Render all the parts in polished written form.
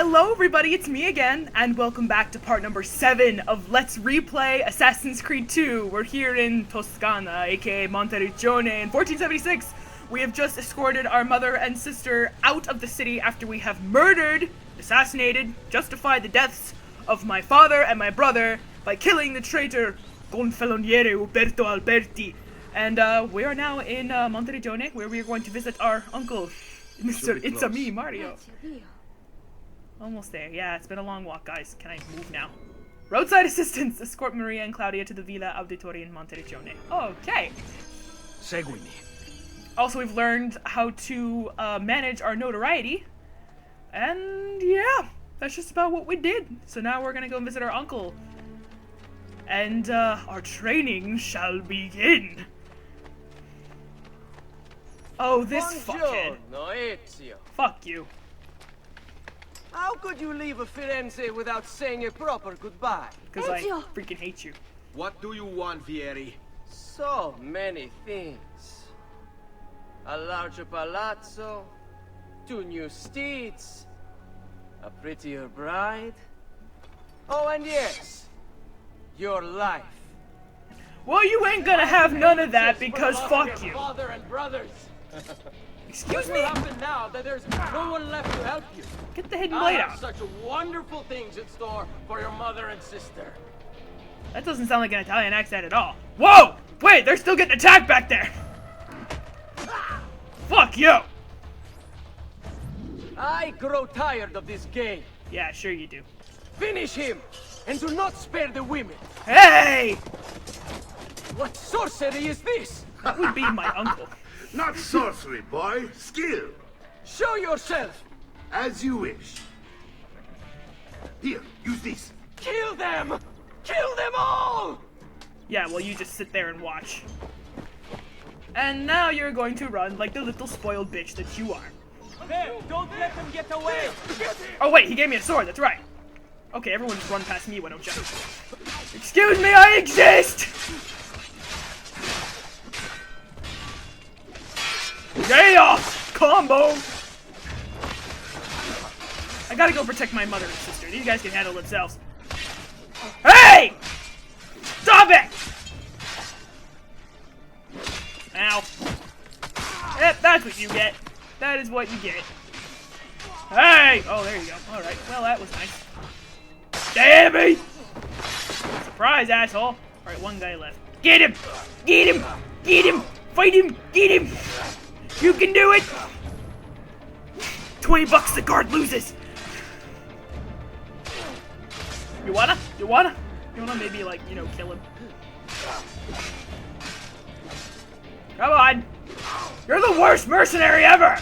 Hello everybody, it's me again, and welcome back to part number 7 of Let's Replay Assassin's Creed 2. We're here in Toscana, aka Monteriggioni, in 1476. We have just escorted our mother and sister out of the city after we have murdered, assassinated, justified the deaths of my father and my brother by killing the traitor Gonfaloniere Uberto Alberti. And we are now in Monteriggioni, where we are going to visit our uncle, Mr. It's-a-me, Mario. Almost there. Yeah, it's been a long walk, guys. Can I move now? Roadside assistance! Escort Maria and Claudia to the Villa Auditori in Monteriggioni. Okay. Segui me. Also, we've learned how to manage our notoriety. And yeah, that's just about what we did. So now we're gonna go visit our uncle. And our training shall begin. Oh, this fuckhead. Fuck you. How could you leave Firenze without saying a proper goodbye? Because I freaking hate you. What do you want, Vieri? So many things. A larger palazzo, 2 new steeds, a prettier bride. Oh, and yes, your life. Well, you ain't gonna have none of that because fuck you. Father and brothers. Excuse What me? will happen now that there's no one left to help you? Get the hidden I blade have out. such wonderful things in store for your mother and sister. That doesn't sound like an Italian accent at all. Whoa! Wait, they're still getting attacked back there. Fuck you! I grow tired of this game. Yeah, sure you do. Finish him, and do not spare the women. Hey! What sorcery is this? That would be my uncle. Not sorcery, boy. Skill. Show yourself. As you wish. Here, use this. Kill them! Kill them all! Yeah, well, you just sit there and watch. And now you're going to run like the little spoiled bitch that you are. There, don't let them get away! Oh wait, he gave me a sword, that's right. Okay, everyone just run past me, why don't you? Excuse me, I exist! Yeah! Combo! I gotta go protect my mother and sister. These guys can handle themselves. Hey! Stop it! Ow. Yep, that's what you get. That is what you get. Hey! Oh, there you go. Alright, well, that was nice. Damn me! Surprise, asshole. Alright, one guy left. Get him! Get him! Get him! Fight him! Get him! You can do it! $20 the guard loses! You wanna? You wanna? You wanna maybe, like, you know, kill him? Come on! You're the worst mercenary ever!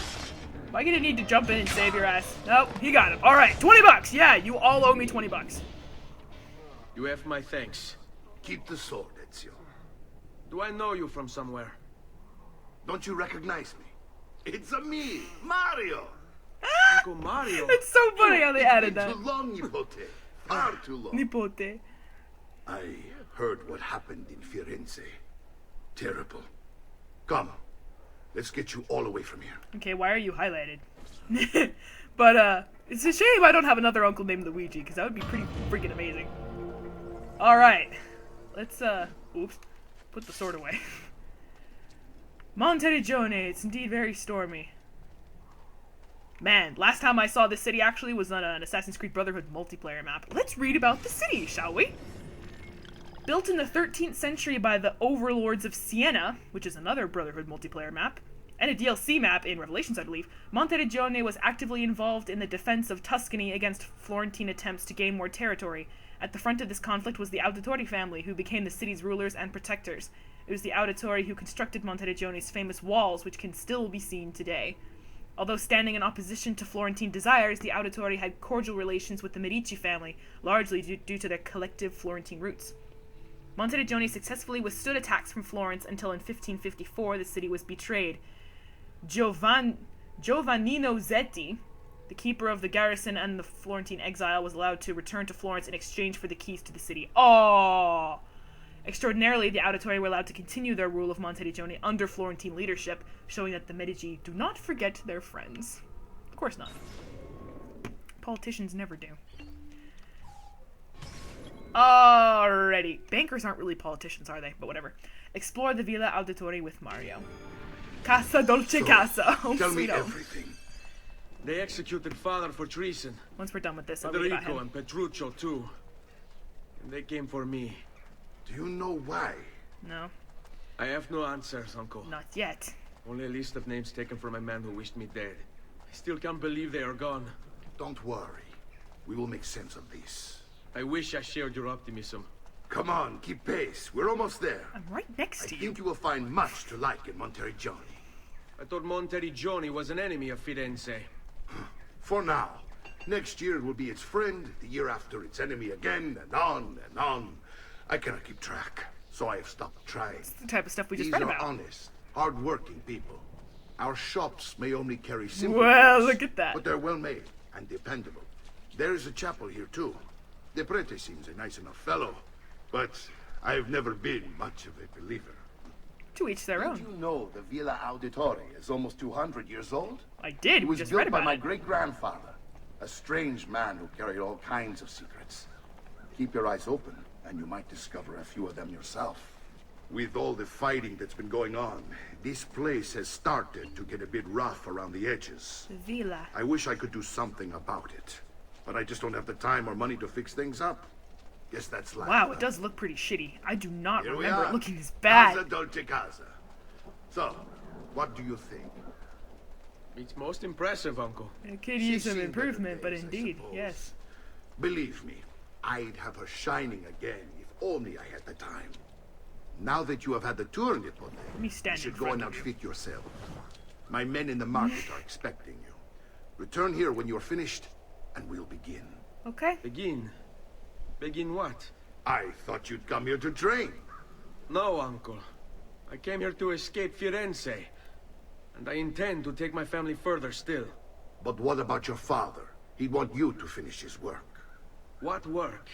Am I gonna need to jump in and save your ass? Nope, he got him. Alright, $20! Yeah, you all owe me $20. You have my thanks. Keep the sword, Ezio. Do I know you from somewhere? Don't you recognize me? It's a me, Mario. Uncle Mario. It's so funny how they added that. Too long, Nipote. Far too long. Nipote. I heard what happened in Firenze. Terrible. Come. Let's get you all away from here. Okay, why are you highlighted? But, it's a shame I don't have another uncle named Luigi, because that would be pretty freaking amazing. Alright. Let's, oops. Put the sword away. Monteriggioni, it's indeed very stormy. Man, last time I saw this city actually was on an Assassin's Creed Brotherhood multiplayer map. Let's read about the city, shall we? Built in the 13th century by the Overlords of Siena, which is another Brotherhood multiplayer map, and a DLC map in Revelations, I believe, Monteriggioni was actively involved in the defense of Tuscany against Florentine attempts to gain more territory. At the front of this conflict was the Auditori family, who became the city's rulers and protectors. It was the Auditori who constructed Monteriggioni's famous walls, which can still be seen today. Although standing in opposition to Florentine desires, the Auditori had cordial relations with the Medici family, largely due to their collective Florentine roots. Monteriggioni successfully withstood attacks from Florence until in 1554 the city was betrayed. Giovannino Zetti, the keeper of the garrison and the Florentine exile, was allowed to return to Florence in exchange for the keys to the city. Oh! Extraordinarily, the Auditori were allowed to continue their rule of Monteriggioni under Florentine leadership, showing that the Medici do not forget their friends. Of course not. Politicians never do. Alrighty. Bankers aren't really politicians, are they? But whatever. Explore the Villa Auditore with Mario. Casa Dolce Casa. Home Tell me sweet home. everything. They executed father for treason. Once we're done with this, I'll read about Federico him. and Petruccio, too. And they came for me. Do you know why? No, I have no answers, Uncle. not yet. Only a list of names taken from a man who wished me dead. I still can't believe they are gone. Don't worry. We will make sense of this. I wish I shared your optimism. Come on, keep pace. We're almost there. I'm right next I to you. think you will find much to like in Monteriggioni. I thought Monteriggioni was an enemy of Firenze. For now. Next year it will be its friend, the year after its enemy again, and on and on. I cannot keep track, so I have stopped trying. It's the type of stuff we just These read are about. honest, hard-working people. Our shops may only carry simple Well, goods, look at that. but they're well-made and dependable. There is a chapel here, too. The prete seems a nice enough fellow, but I have never been much of a believer. To each their Did own. you know the Villa Auditore is almost 200 years old? I did. It We was just built read by about my it. great-grandfather, a strange man who carried all kinds of secrets. Keep your eyes open, and you might discover a few of them yourself. With all the fighting that's been going on, this place has started to get a bit rough around the edges. The Villa. I wish I could do something about it, but I just don't have the time or money to fix things up. Guess that's life. Wow, huh? it does look pretty shitty. I do not Here we remember it are. looking this bad. Casa Dolce Casa. So, what do you think? It's most impressive, Uncle. It could She's use some seen better improvement, but days, I indeed, suppose. yes. Believe me, I'd have her shining again if only I had the time. Now that you have had the tour in Nipote, me you stand in should go front and of you. outfit yourself. My men in the market are expecting you. Return here when you are finished, and we'll begin. Okay. Begin. Begin what? I thought you'd come here to train. No, Uncle. I came here to escape Firenze. And I intend to take my family further still. But what about your father? He'd want you to finish his work. What work?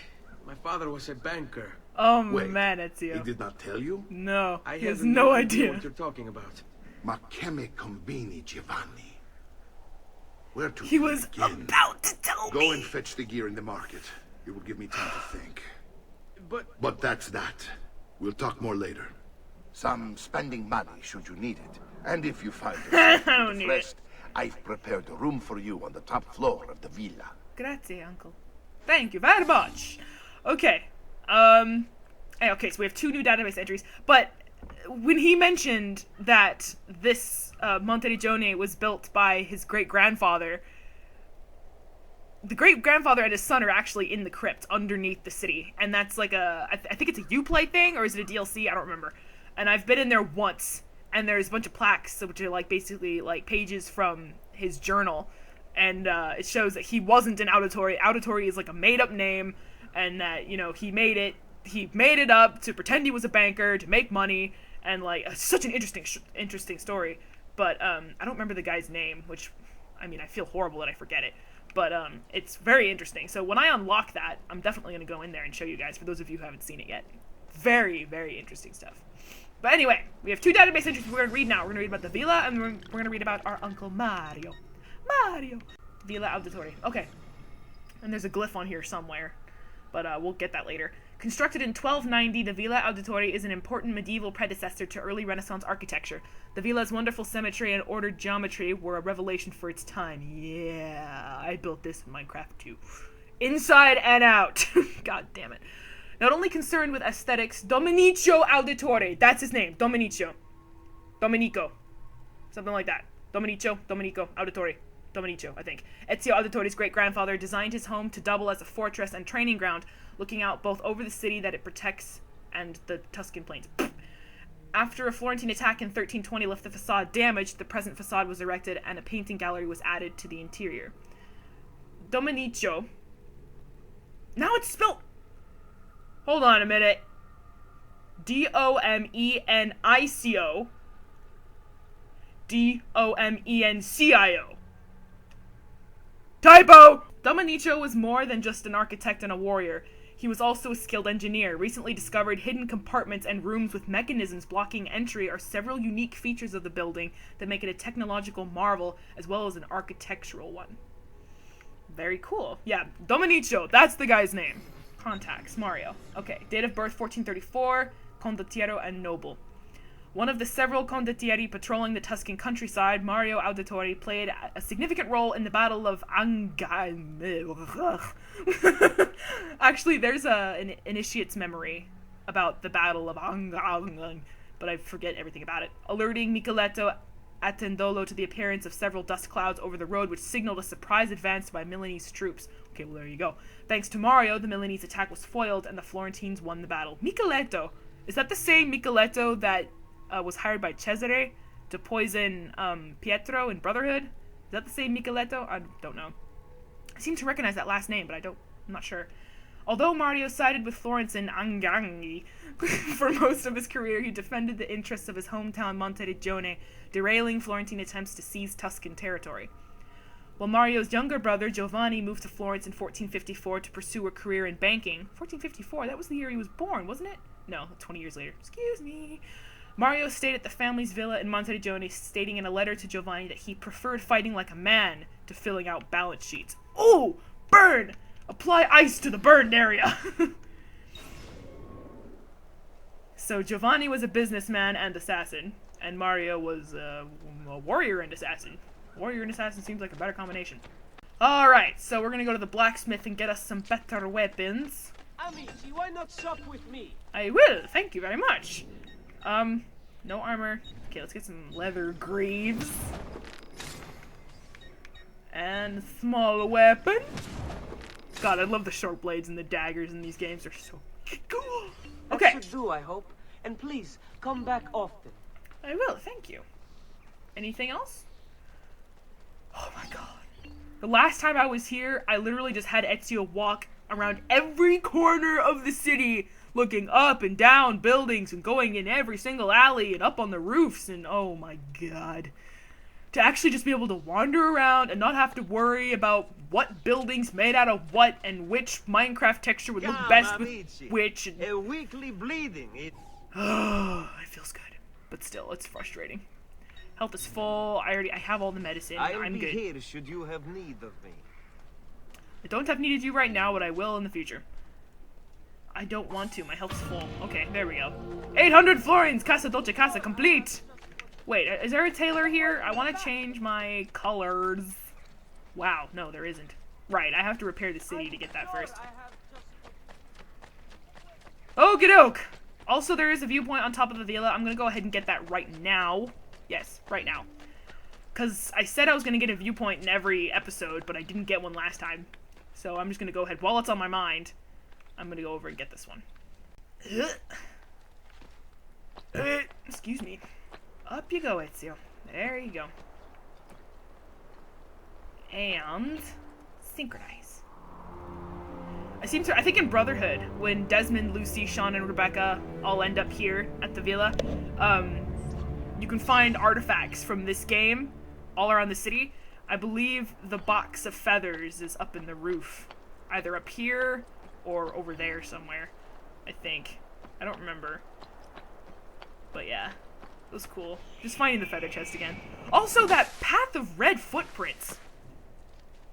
My father was a banker. Oh Wait, man, He Ezio. did not tell you? No, I he has have no idea idea. what you're talking about. Ma che me combini, Giovanni? Where to He was begin? about to tell Go me. and fetch the gear in the market. It will give me time to think. But But that's that. We'll talk more later. Some spending money should you need it. And if you find I yourself don't need it. depressed, I've prepared a room for you on the top floor of the villa. Grazie, uncle. Thank you very much. Okay. Okay, so we have 2 new database entries, but when he mentioned that this Monteriggioni was built by his great-grandfather, the great-grandfather and his son are actually in the crypt underneath the city, and that's like I think it's a Uplay thing, or is it a DLC? I don't remember. And I've been in there once, and there's a bunch of plaques, which are like basically like pages from his journal, and it shows that he wasn't an Auditore. Auditore is like a made-up name, and that, you know, he made it up to pretend he was a banker to make money, and like it's such an interesting story. But I don't remember the guy's name, which, I mean, I feel horrible that I forget it. But it's very interesting. So when I unlock that, I'm definitely going to go in there and show you guys, for those of you who haven't seen it yet. Very, very interesting stuff. But anyway, we have 2 database entries we're going to read now. We're going to read about the Villa, and we're going to read about our Uncle Mario. Mario! Villa Auditore. Okay. And there's a glyph on here somewhere, but we'll get that later. Constructed in 1290, the Villa Auditore is an important medieval predecessor to early Renaissance architecture. The villa's wonderful symmetry and ordered geometry were a revelation for its time. Yeah, I built this in Minecraft too. Inside and out. God damn it. Not only concerned with aesthetics, Domenico Auditore, that's his name, Domenico, something like that. Domenico Auditore. Domenico, I think. Ezio Auditore's great-grandfather designed his home to double as a fortress and training ground, looking out both over the city that it protects and the Tuscan plains. After a Florentine attack in 1320 left the facade damaged, the present facade was erected and a painting gallery was added to the interior. Domenico. Now it's spelled... Hold on a minute. Domenico. Domencio. Typo! Domenico was more than just an architect and a warrior. He was also a skilled engineer. Recently discovered hidden compartments and rooms with mechanisms blocking entry are several unique features of the building that make it a technological marvel as well as an architectural one. Very cool. Yeah, Domenico, that's the guy's name. Contacts, Mario. Okay, date of birth 1434, condottiero and noble. One of the several condottieri patrolling the Tuscan countryside, Mario Auditori played a significant role in the Battle of Actually, there's an initiate's memory about the Battle of but I forget everything about it. Alerting Micheletto Attendolo to the appearance of several dust clouds over the road, which signaled a surprise advance by Milanese troops. Okay, well, there you go. Thanks to Mario, the Milanese attack was foiled, and the Florentines won the battle. Micheletto! Is that the same Micheletto that was hired by Cesare to poison Pietro in Brotherhood? Is that the same Micheletto? I don't know. I seem to recognize that last name, but I'm not sure. Although Mario sided with Florence in Anganghi for most of his career, he defended the interests of his hometown Monteriggioni, derailing Florentine attempts to seize Tuscan territory. While Mario's younger brother, Giovanni, moved to Florence in 1454 to pursue a career in banking. 1454? That was the year he was born, wasn't it? No, 20 years later. Excuse me. Mario stayed at the family's villa in Monteriggioni, stating in a letter to Giovanni that he preferred fighting like a man to filling out balance sheets. Oh! Burn! Apply ice to the burned area! So Giovanni was a businessman and assassin, and Mario was a warrior and assassin. Warrior and assassin seems like a better combination. Alright, so we're gonna go to the blacksmith and get us some better weapons. Amici, why not sup with me? I will, thank you very much. No armor. Okay, let's get some leather greaves. And small weapon. God, I love the short blades and the daggers in these games. They're so cool. Okay. That should do, I hope. And please, come back often. I will, thank you. Anything else? Oh my god. The last time I was here, I literally just had Ezio walk around every corner of the city, looking up and down buildings and going in every single alley and up on the roofs, and oh my god. To actually just be able to wander around and not have to worry about what building's made out of what and which Minecraft texture would look best with which. And... A weekly bleeding. Oh, it feels good. But still, it's frustrating. Health is full. I have all the medicine. I'm good. Here should you have need of me. I don't have need of you right now, but I will in the future. I don't want to. My health's full. Okay, there we go. 800 florins! Casa Dolce Casa complete! Wait, is there a tailor here? I want to change my colors. Wow, no, there isn't. Right, I have to repair the city to get that first. Okie doke! Also, there is a viewpoint on top of the villa. I'm gonna go ahead and get that right now. Yes, right now. Because I said I was gonna get a viewpoint in every episode, but I didn't get one last time. So I'm just gonna go ahead, while it's on my mind, I'm gonna go over and get this one. Excuse me. Up you go, Ezio. There you go. And synchronize. I think in Brotherhood, when Desmond, Lucy, Sean, and Rebecca all end up here at the villa, you can find artifacts from this game all around the city. I believe the box of feathers is up in the roof. Either up here or over there somewhere, I think. I don't remember. But yeah. It was cool. Just finding the feather chest again. Also, that path of red footprints.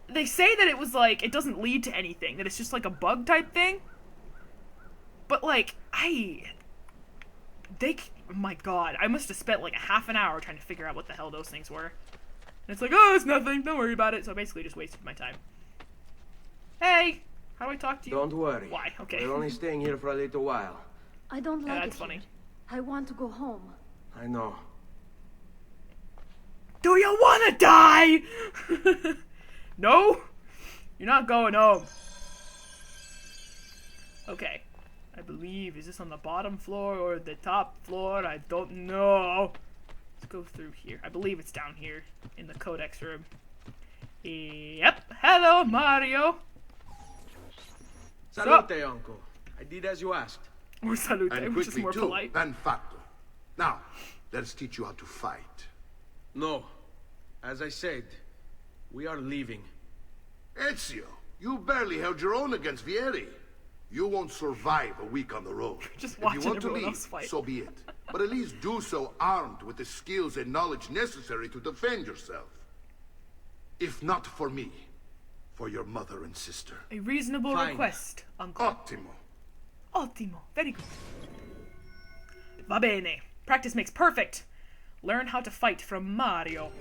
They say that it was like, it doesn't lead to anything. That it's just like a bug type thing. But like, oh my god. I must have spent like a half an hour trying to figure out what the hell those things were. And it's like, oh, it's nothing. Don't worry about it. So I basically just wasted my time. Hey! How do I talk to you? Don't worry. Why? Okay. We're only staying here for a little while. I don't like that's it funny. here. I want to go home. I know. Do you want to die? No? You're not going home. Okay. I believe, is this on the bottom floor or the top floor? I don't know. Let's go through here. I believe it's down here in the codex room. Yep. Hello, Mario. Salute, uncle. I did as you asked. Or salute, And which is quickly more too, polite. and fatto. Now, let's teach you how to fight. No. As I said, we are leaving. Ezio, you barely held your own against Vieri. You won't survive a week on the road. Just If you watching want to everyone leave, else fight. so be it. But at least do so armed with the skills and knowledge necessary to defend yourself. If not for me, for your mother and sister. A reasonable Fine. request, Uncle. Ottimo. Ottimo. Very good. Va bene. Practice makes perfect. Learn how to fight from Mario.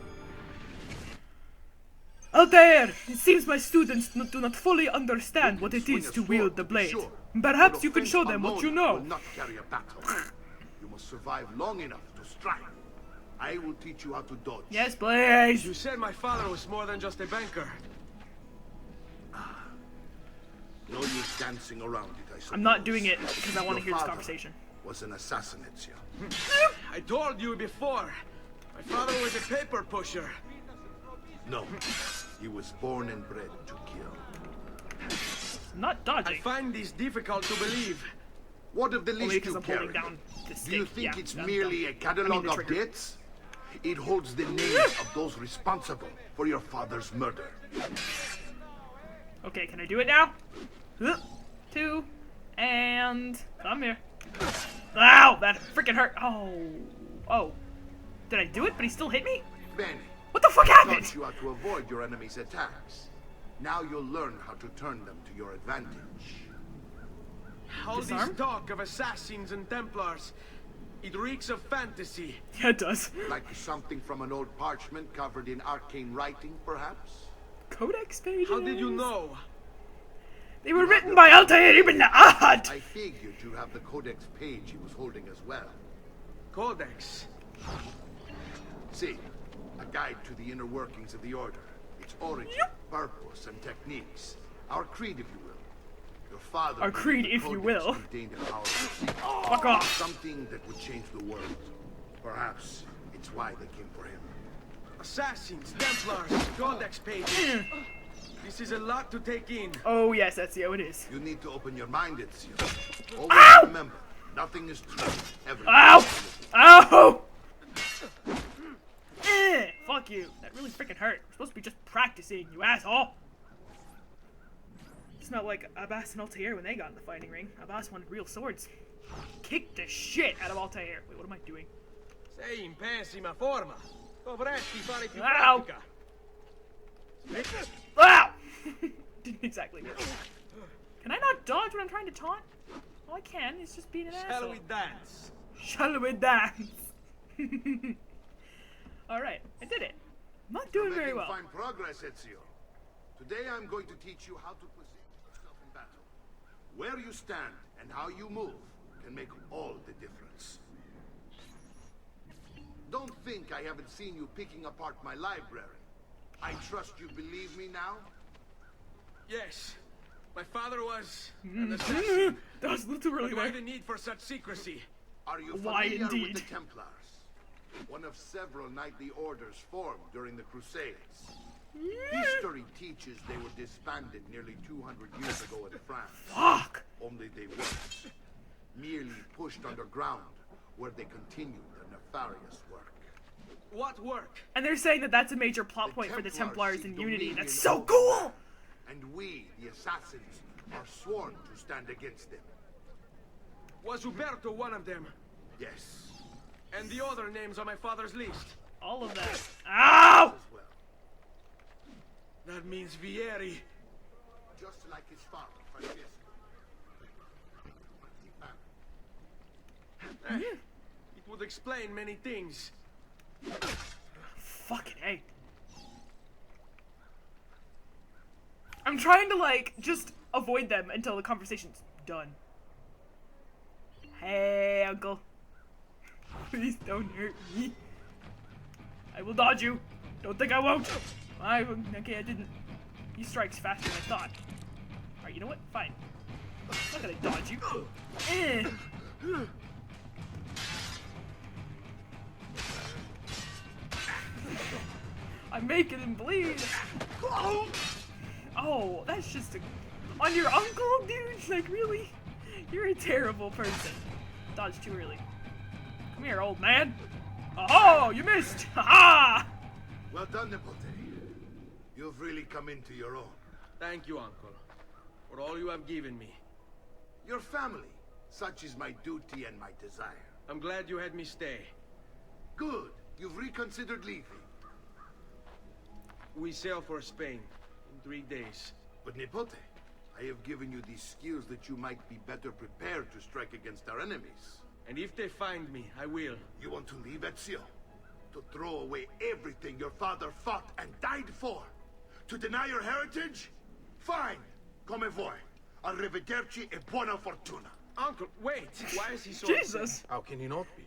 Altair! It seems my students do not fully understand what it Swing is a to sword, wield the to be blade. sure, Perhaps but you can show offense them what you alone know. will not carry a battle. You must survive long enough to strike. I will teach you how to dodge. Yes, please. You said my father was more than just a banker. No use dancing around it, I suppose. I'm not doing it because I want to Your hear this father conversation. was an assassin, Ezio. I told you before. My father was a paper pusher. No, he was born and bred to kill. I'm not I dodging. find this difficult to believe. What of the Only list because you I'm holding carry? down the stick. Do you think Yeah, it's I'm merely dumb. a catalog the of trigger. dates? It holds the names of those responsible for your father's murder. Okay, can I do it now? 2, and come here. Ow! That freaking hurt. Oh. Did I do it? But he still hit me? Benny, What the fuck taught happened? you how to avoid your enemy's attacks. Now you'll learn how to turn them to your advantage. All this Disarm? talk of assassins and Templars, it reeks of fantasy. Yeah, it does. Like something from an old parchment covered in arcane writing, perhaps? Codex pages. How did you know? They were written by Altair ibn Ahad. I figured you have the codex page he was holding as well. Codex. See, a guide to the inner workings of the Order. Its origin, purpose, and techniques. Our creed, if you will. Your father... Our creed, believed the if you codex will. contained a powerful secret. Fuck off. Something that would change the world. Perhaps it's why they came for him. Assassins, Templars, Codex pages. This is a lot to take in. Oh, yes, that's how it is. You need to open your mind, Ezio. Always Ow! remember, nothing is true. Everything Ow! is relative. Ow! Fuck you. That really freaking hurt. We're supposed to be just practicing, you asshole. It's not like Abbas and Altair when they got in the fighting ring. Abbas wanted real swords. Kicked the shit out of Altair. Wait, what am I doing? Sei in pessima forma. Dovresti fare più Ow! pratica. Ow! Didn't exactly work. Can I not dodge when I'm trying to taunt? Well, I can. It's just being an Shall asshole. we dance? Shall we dance? Alright, I did it. I'm not doing very Making well. fine progress, Ezio. Today I'm going to teach you how to position yourself in battle. Where you stand and how you move can make all the difference. Don't think I haven't seen you picking apart my library. I trust you believe me now? Yes. My father was an assassin. That was a little too early Why there. the need for such secrecy? Are you Why familiar indeed? with the Templars? One of several knightly orders formed during the Crusades. History teaches they were disbanded nearly 200 years ago in France. Fuck! Only they weren't. Merely pushed underground, where they continued their nefarious work. What work? And they're saying that that's a major plot The point for the Templars Templars in seek Unity. dominion That's so over cool! And we, the assassins, are sworn to stand against them. Was Uberto one of them? Yes, And the other names on my father's list? All of that. Ow! as well. That means Vieri. Just like his father, Francesco. It would explain many things. Fucking A. I'm trying to, like, just avoid them until the conversation's done. Hey, uncle. Please don't hurt me. I will dodge you. Don't think I won't. Okay, I didn't. He strikes faster than I thought. Alright, you know what? Fine. I'm not gonna dodge you. Eh. I'm making him bleed. Oh, that's just a... On your uncle, dude? Like, really? You're a terrible person. Dodge too early. Come here, old man. Oh, you missed! Ha-ha! Well done, Nipote. You've really come into your own. Thank you, Uncle, for all you have given me. Your family. Such is my duty and my desire. I'm glad you had me stay. Good. You've reconsidered leaving. We sail for Spain in 3 days. But Nipote, I have given you these skills that you might be better prepared to strike against our enemies. And if they find me, I will. You want to leave Ezio? To throw away everything your father fought and died for? To deny your heritage? Fine! Come voi. Arrivederci e buona fortuna. Uncle, wait! Why is he so Jesus! How can he not be?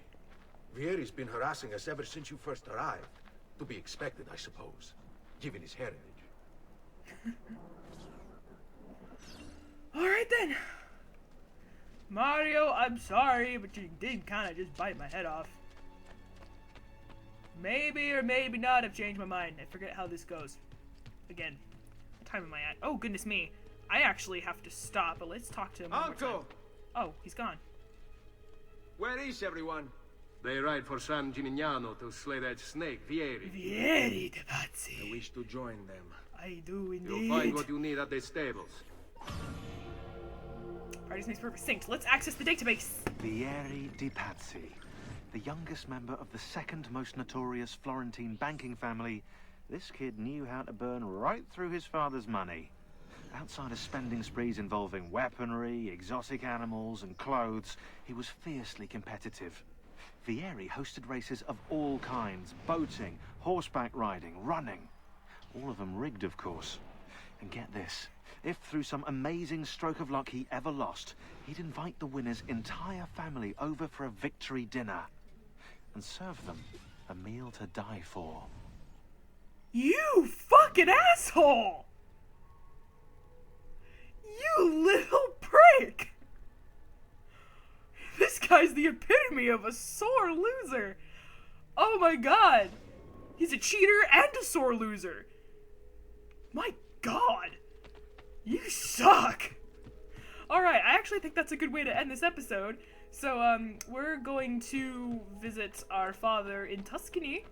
Vieri's been harassing us ever since you first arrived. To be expected, I suppose, given his heritage. Alright then. Mario, I'm sorry, but you did kind of just bite my head off. Maybe or maybe not have changed my mind. I forget how this goes. Again, what time am I at? Oh, goodness me. I actually have to stop, but let's talk to him one more time. Uncle! Oh, he's gone. Where is everyone? They ride for San Gimignano to slay that snake, Vieri. Vieri de I Pazzi. wish to join them. I do indeed. You'll find what you need at the stables. Practice makes perfect. Synced. Let's access the database. Vieri di Pazzi, the youngest member of the second most notorious Florentine banking family, this kid knew how to burn right through his father's money. Outside of spending sprees involving weaponry, exotic animals, and clothes, he was fiercely competitive. Vieri hosted races of all kinds: boating, horseback riding, running. All of them rigged, of course. And get this, if through some amazing stroke of luck he ever lost, he'd invite the winner's entire family over for a victory dinner and serve them a meal to die for. You fucking asshole! You little prick! This guy's the epitome of a sore loser. Oh my god. He's a cheater and a sore loser. My god. You suck. Alright, I actually think that's a good way to end this episode. So, we're going to visit our father in Tuscany.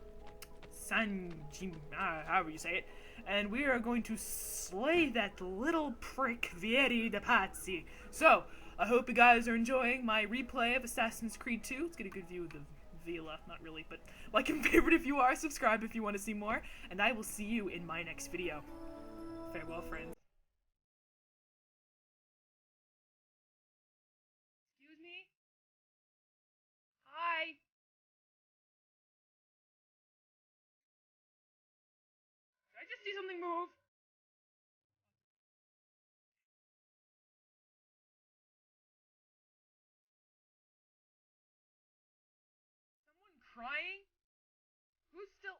However you say it. And we are going to slay that little prick Vieri de Pazzi. So, I hope you guys are enjoying my replay of Assassin's Creed 2. Let's get a good view of the villa. Not really, but like and favorite if you are. Subscribe if you want to see more. And I will see you in my next video. Farewell, friends. Excuse me? Hi. Did I just see something move? Someone crying? Who's still...